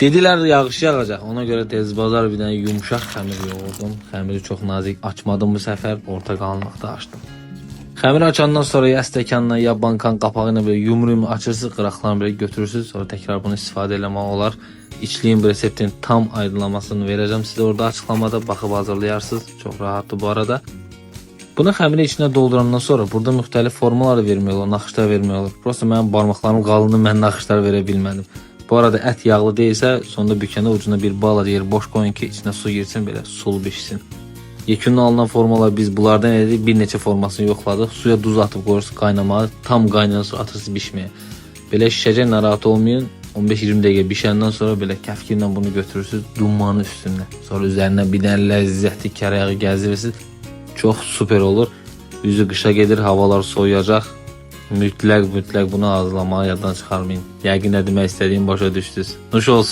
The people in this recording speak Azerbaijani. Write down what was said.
Dedilər yağış yağacaq. Ona görə tez bazar bir dənə yumşaq xəmir yoğurdum. Xəmiri çox nazik açmadım bu səfər. Orta qalınlıqda açdım. Xəmiri açandan sonra ya stəkanla ya bankanın qapağı ilə belə yumruğunu açırsınız, qıraqlarını belə götürürsünüz. Sonra təkrar bunu istifadə eləmək olar. İçliyin reseptin tam aydınlamasını verəcəm sizə orada açıqlamada. Baxıb hazırlayarsınız. Çox rahatdır bu arada. Bunu xəmiri içinə doldurandan sonra burada müxtəlif formalar vermək olur, naxışlar vermək olur. Prosta mənim barmaqlarım qalındı, mən naxışlar verə bilmədim. Bu arada ət yağlı deyilsə, sonda bükəndə ucuna bir bala yer boş qoyun ki, içinə su girsin, belə sulu bişsin. Yekunda alınan formalar biz bunlardan elədik, bir neçə formasını yoxladıq. Suya duz atıb qoyursunuz qaynamağa, tam qaynayan sonra atırsınız bişməyə. Belə şişəcək, narahat olmayın. 15-20 dəqiqə bişəndən sonra belə kəfkirlə bunu götürürsünüz dumanın üstündə. Sonra üzərinə bir dənə ləzzətli kərə yağı gəzdirirsiniz. Çox super olur. Üzü qışa gedir, havalar soyuyacaq. Mütləq bunu hazırlamağı yaddan çıxarmayın. Yəqin nə demək istədiyimi başa düşdünüz. Nuş olsun.